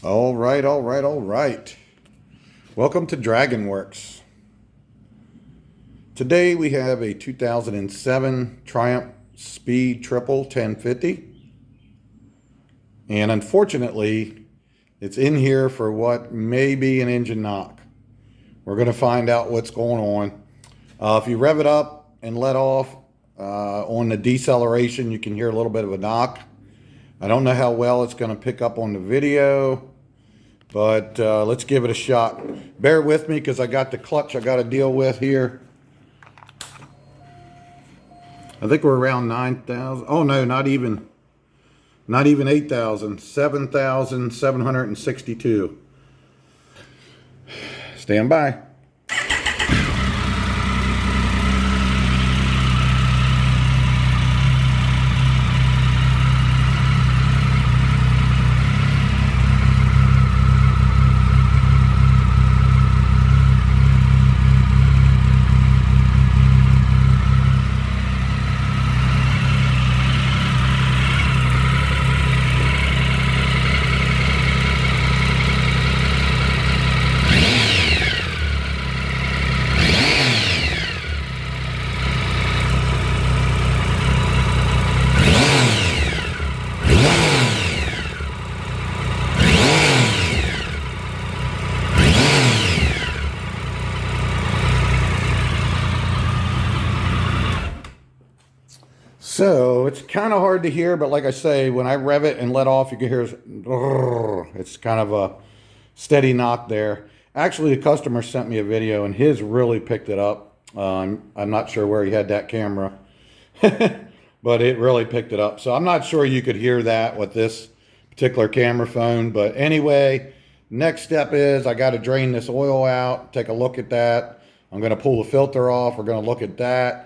All right, all right, all right. Welcome to DragonWorks. Today we have a 2007 Triumph Speed Triple 1050. And unfortunately, it's in here for what may be an engine knock. We're going to find out what's going on. If you rev it up and let off on the deceleration, you can hear a little bit of a knock. I don't know how well it's going to pick up on the video, but let's give it a shot. Bear with me because I got the clutch I got to deal with here. I think we're around 9,000. Oh no, not even 8,000. 7,762. Stand by. So it's kind of hard to hear, but like I say, when I rev it and let off, you can hear it's kind of a steady knock there. Actually, the customer sent me a video and his really picked it up. I'm not sure where he had that camera, but it really picked it up. So I'm not sure you could hear that with this particular camera phone. But anyway, next step is I got to drain this oil out, take a look at that. I'm going to pull the filter off. We're going to look at that.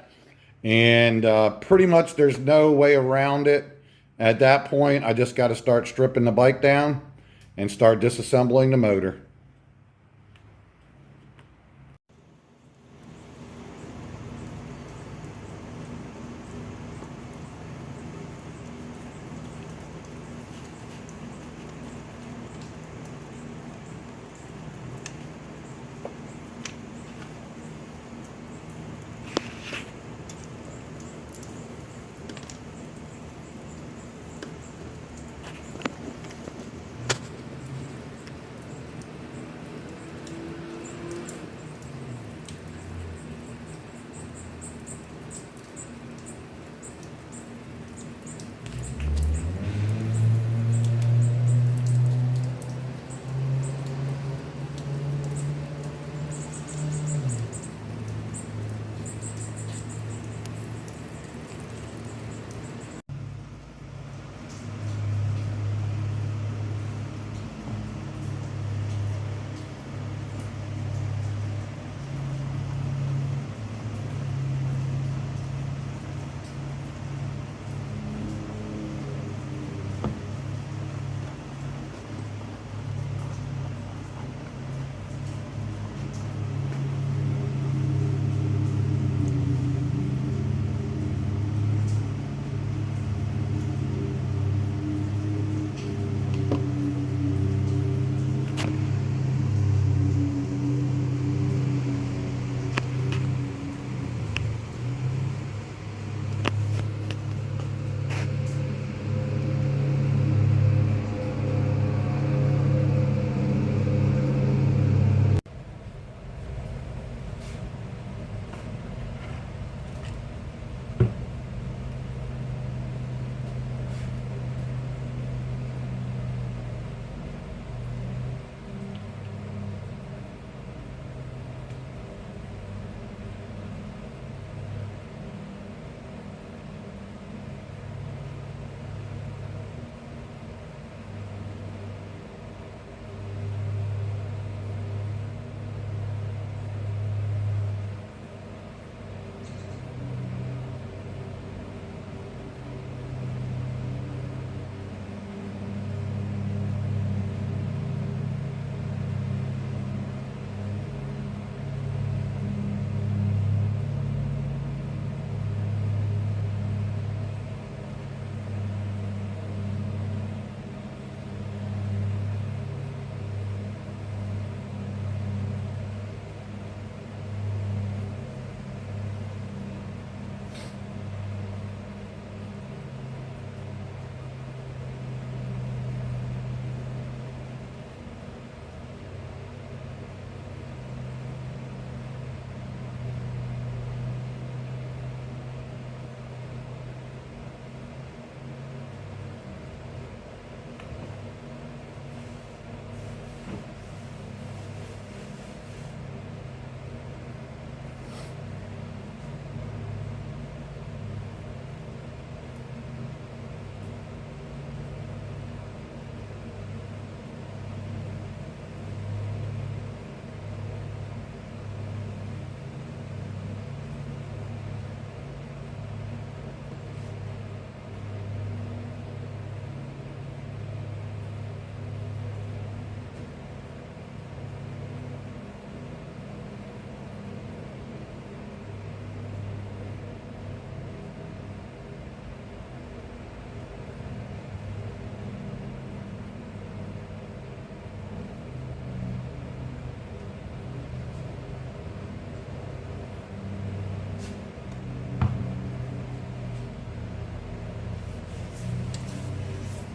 And pretty much there's no way around it. At that point, I just got to start stripping the bike down and start disassembling the motor.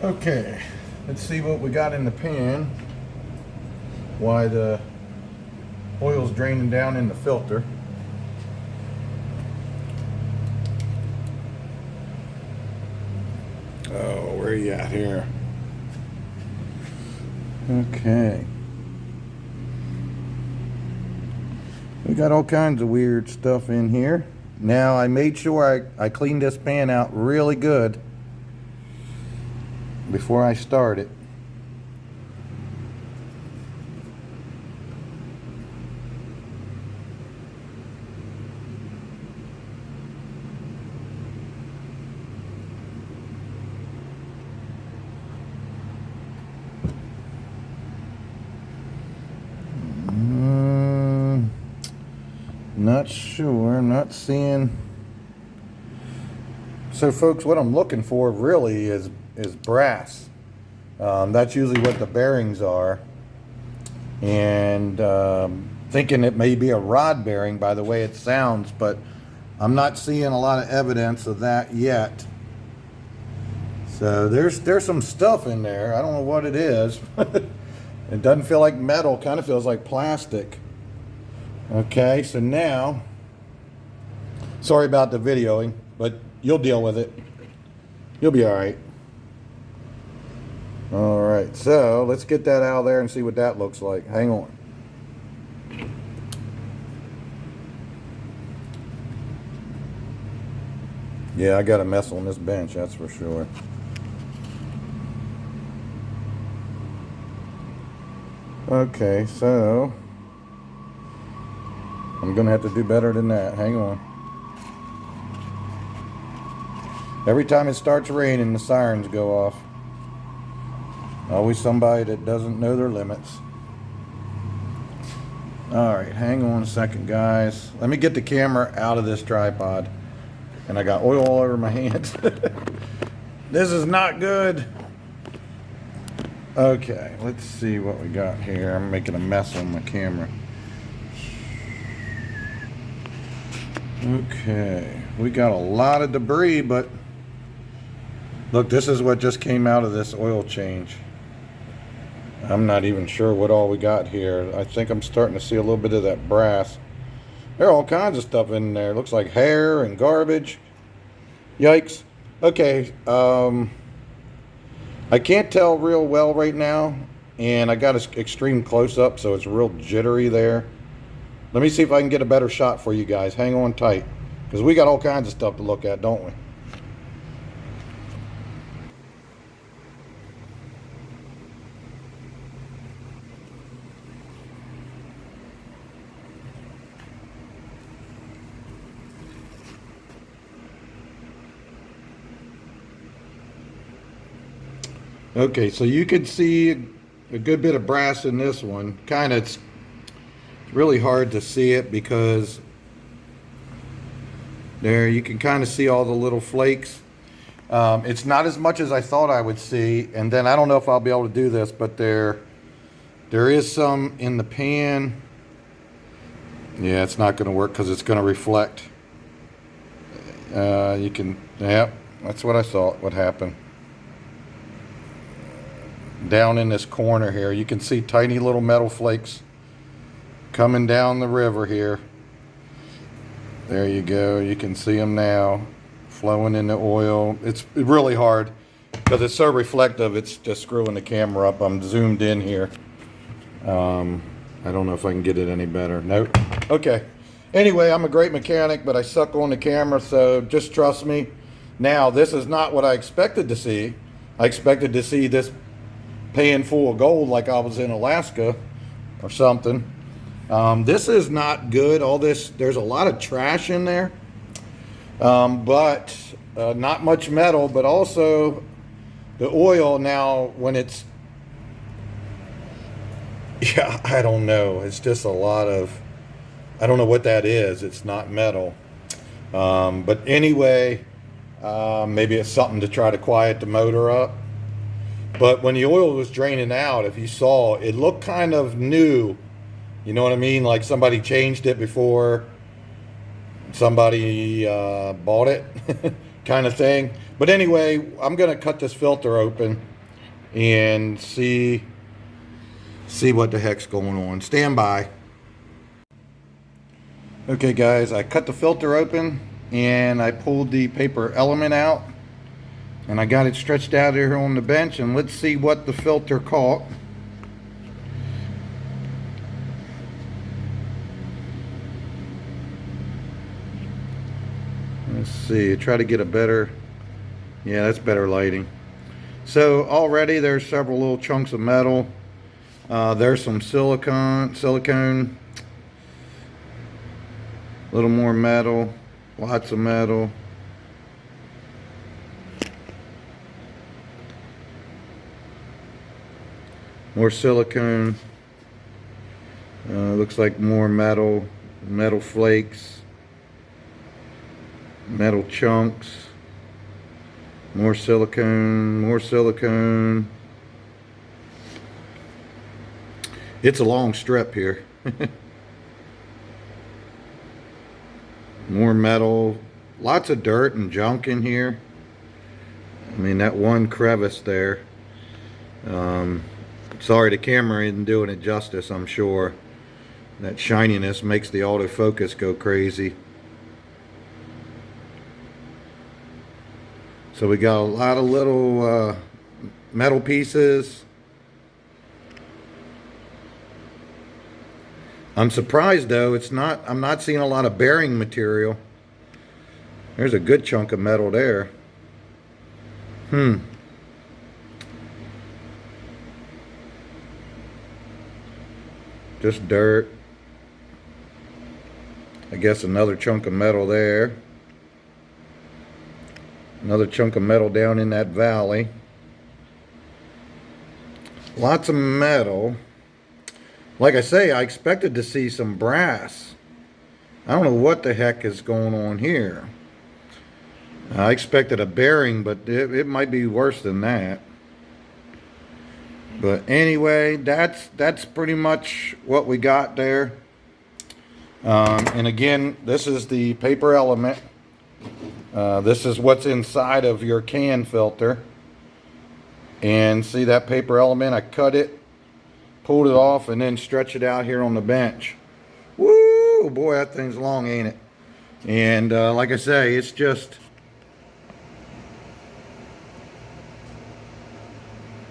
Okay, let's see what we got in the pan. Why the oil's draining down in the filter. Oh, where are you at here? Okay. We got all kinds of weird stuff in here. Now, I made sure I cleaned this pan out really good before I start it. Not sure, I'm not seeing. So folks, what I'm looking for really is brass. That's usually what the bearings are. And thinking it may be a rod bearing by the way it sounds, but I'm not seeing a lot of evidence of that yet. So there's some stuff in there. I don't know what it is. It doesn't feel like metal, kind of feels like plastic. Okay, so now, sorry about the videoing, but you'll deal with it. You'll be all right. All right, so let's get that out of there and see what that looks like. Hang on. Yeah, I got a mess on this bench, that's for sure. Okay, so I'm gonna have to do better than that. Hang on. Every time it starts raining, the sirens go off. Always somebody that doesn't know their limits. Alright, hang on a second, guys. Let me get the camera out of this tripod. And I got oil all over my hands. This is not good. Okay, let's see what we got here. I'm making a mess on my camera. Okay, we got a lot of debris, but look, this is what just came out of this oil change. I'm not even sure what all we got here. I think I'm starting to see a little bit of that brass. There are all kinds of stuff in there. It looks like hair and garbage. Yikes. Okay, I can't tell real well right now, and I got an extreme close-up, so it's real jittery there. Let me see if I can get a better shot for you guys. Hang on tight, because we got all kinds of stuff to look at, don't we? Okay, so you can see a good bit of brass in this one. Kind of, it's really hard to see it because there you can kind of see all the little flakes. It's not as much as I thought I would see, and then I don't know if I'll be able to do this, but there is some in the pan. Yeah, it's not going to work because it's going to reflect. You can, yep, that's what I thought would happen. Down in this corner here, you can see tiny little metal flakes coming down the river here. There you go, you can see them now flowing in the oil. It's really hard because it's so reflective, it's just screwing the camera up. I'm zoomed in here. I don't know if I can get it any better. Nope. Okay, anyway, I'm a great mechanic, but I suck on the camera, so just trust me. Now, this is not what I expected to see. I expected to see this pan full of gold like I was in Alaska or something. This is not good. All this, there's a lot of trash in there, but not much metal, but also the oil now when it's, yeah, I don't know. It's just a lot of, I don't know what that is. It's not metal. But anyway, maybe it's something to try to quiet the motor up. But when the oil was draining out, if you saw, it looked kind of new. You know what I mean? Like somebody changed it before somebody bought it kind of thing. But anyway, I'm going to cut this filter open and see what the heck's going on. Stand by. Okay guys, I cut the filter open and I pulled the paper element out and I got it stretched out here on the bench, and let's see what the filter caught. Let's see, try to get a better, yeah, that's better lighting. So already there's several little chunks of metal. There's some silicone, a little more metal, lots of metal. More silicone. Looks like more metal flakes, metal chunks, more silicone. It's a long strip here. More metal, lots of dirt and junk in here. I mean, that one crevice there. Sorry, the camera isn't doing it justice, I'm sure. That shininess makes the autofocus go crazy. So we got a lot of little metal pieces. I'm surprised though, I'm not seeing a lot of bearing material. There's a good chunk of metal there. Just dirt. I guess another chunk of metal there. Another chunk of metal down in that valley. Lots of metal. Like I say, I expected to see some brass. I don't know what the heck is going on here. I expected a bearing, but it might be worse than that. But anyway, that's pretty much what we got there. And again, this is the paper element. This is what's inside of your can filter. And see that paper element? I cut it, pulled it off, and then stretched it out here on the bench. Woo! Boy, that thing's long, ain't it? And like I say, it's just...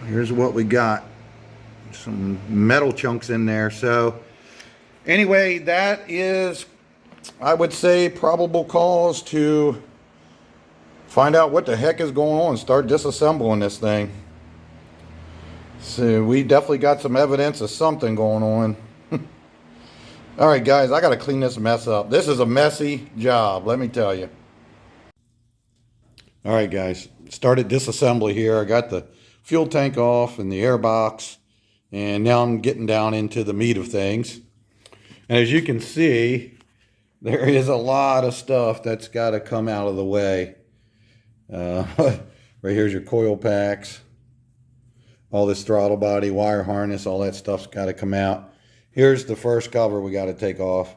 Here's what we got. Some metal chunks in there. So anyway, that is, I would say, probable cause to find out what the heck is going on and start disassembling this thing. So we definitely got some evidence of something going on. All right, guys, I got to clean this mess up. This is a messy job, let me tell you. All right, guys, started disassembly here. I got the fuel tank off and the air box, and now I'm getting down into the meat of things. And as you can see, there is a lot of stuff that's got to come out of the way. Right here's your coil packs, all this throttle body, wire harness, all that stuff's got to come out. Here's the first cover we got to take off.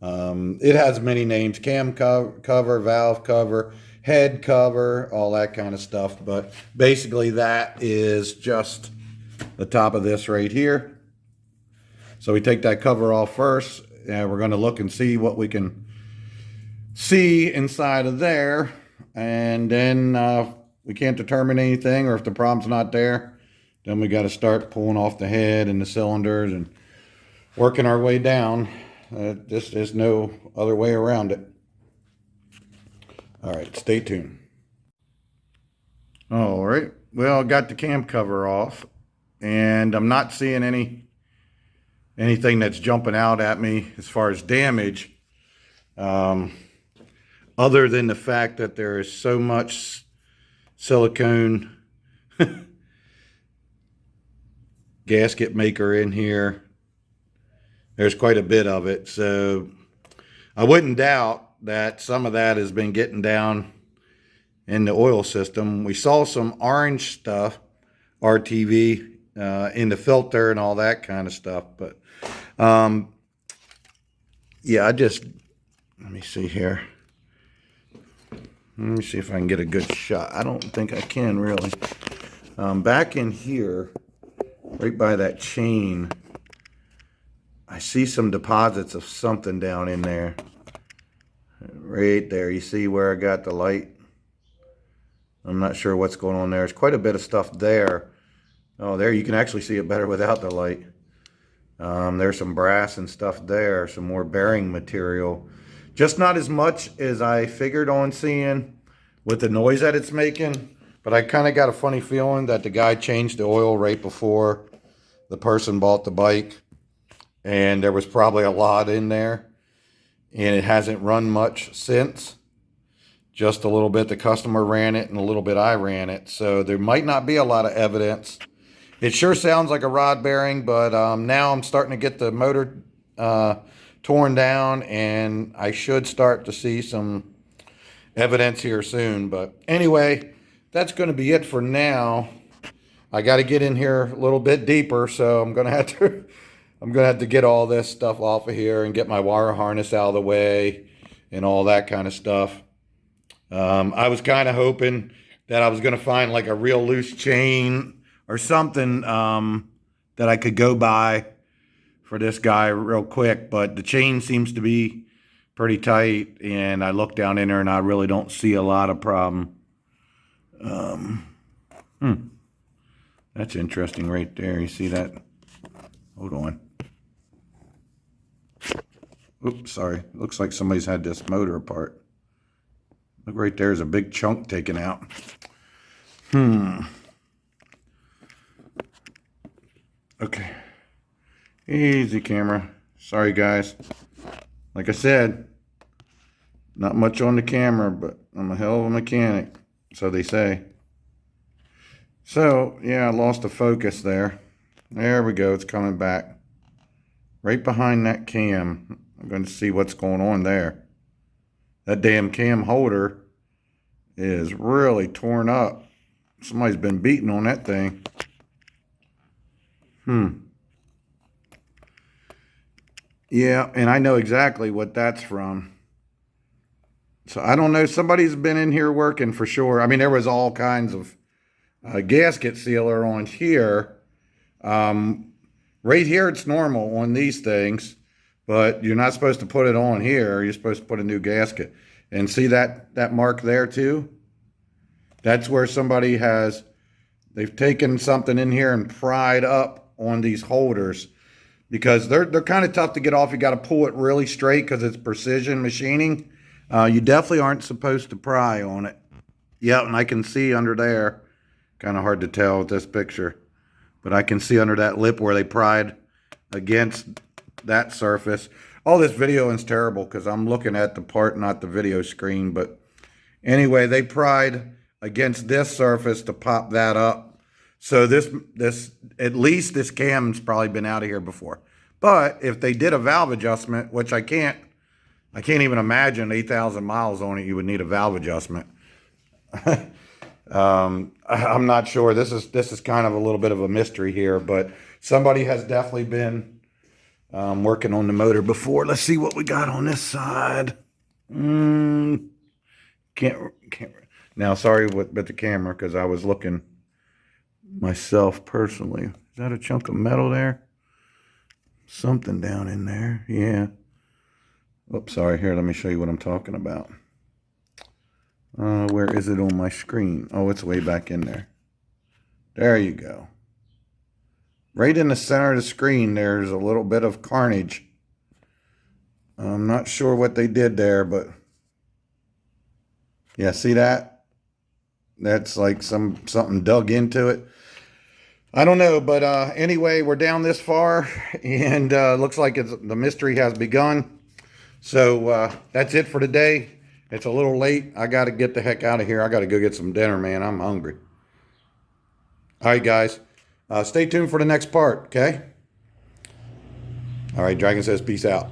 It has many names: cam cover, valve cover, head cover, all that kind of stuff. But basically that is just the top of this right here. So we take that cover off first, and we're going to look and see what we can see inside of there. And then we can't determine anything, or if the problem's not there, then we got to start pulling off the head and the cylinders and working our way down. There's no other way around it. All right, stay tuned. All right, well, I got the cam cover off, and I'm not seeing anything that's jumping out at me as far as damage, other than the fact that there is so much silicone gasket maker in here. There's quite a bit of it, so I wouldn't doubt that some of that has been getting down in the oil system. We saw some orange stuff, RTV, in the filter and all that kind of stuff. But yeah, let me see here. Let me see if I can get a good shot. I don't think I can really. Back in here, right by that chain, I see some deposits of something down in there. Right there, you see where I got the light? I'm not sure what's going on there. There's quite a bit of stuff there. Oh, there you can actually see it better without the light. There's some brass and stuff there, some more bearing material. Just not as much as I figured on seeing with the noise that it's making. But I kind of got a funny feeling that the guy changed the oil right before the person bought the bike. And there was probably a lot in there. And it hasn't run much since. Just a little bit the customer ran it and a little bit I ran it. So there might not be a lot of evidence. It sure sounds like a rod bearing, but now I'm starting to get the motor torn down, and I should start to see some evidence here soon. But anyway, that's going to be it for now. I got to get in here a little bit deeper, so I'm going to have to get all this stuff off of here and get my wire harness out of the way and all that kind of stuff. I was kind of hoping that I was going to find like a real loose chain or something that I could go by for this guy real quick, but the chain seems to be pretty tight, and I look down in there and I really don't see a lot of problem. That's interesting right there. You see that? Hold on. Oops, sorry. Looks like somebody's had this motor apart. Look right there's a big chunk taken out. Okay. Easy, camera. Sorry, guys. Like I said, not much on the camera, but I'm a hell of a mechanic, so they say. So, yeah, I lost the focus there. There we go. It's coming back. Right behind that cam. I'm going to see what's going on there. That damn cam holder is really torn up. Somebody's been beating on that thing. Yeah, and I know exactly what that's from. So I don't know. Somebody's been in here working for sure. I mean, there was all kinds of gasket sealer on here. Right here, it's normal on these things, but you're not supposed to put it on here. You're supposed to put a new gasket. And see that mark there too? That's where somebody they've taken something in here and pried up on these holders, because they're kind of tough to get off. You got to pull it really straight because it's precision machining. You definitely aren't supposed to pry on it. Yeah, and I can see under there. Kind of hard to tell with this picture, but I can see under that lip where they pried against that surface. All this video is terrible because I'm looking at the part, not the video screen. But anyway, they pried against this surface to pop that up. So this at least this cam's probably been out of here before. But if they did a valve adjustment, which I can't even imagine 8,000 miles on it, you would need a valve adjustment. I'm not sure. This is kind of a little bit of a mystery here, but somebody has definitely been working on the motor before. Let's see what we got on this side. Can't. Now, sorry with the camera because I was looking myself personally. Is that a chunk of metal there? Something down in there. Yeah. Oops, sorry. Here, let me show you what I'm talking about. Where is it on my screen? Oh, it's way back in there. There you go. Right in the center of the screen, there's a little bit of carnage. I'm not sure what they did there, but yeah, see that? That's like something dug into it. I don't know, but anyway, we're down this far, and looks like the mystery has begun. So that's it for today. It's a little late. I got to get the heck out of here. I got to go get some dinner, man. I'm hungry. All right, guys. Stay tuned for the next part, okay? All right, Dragon says peace out.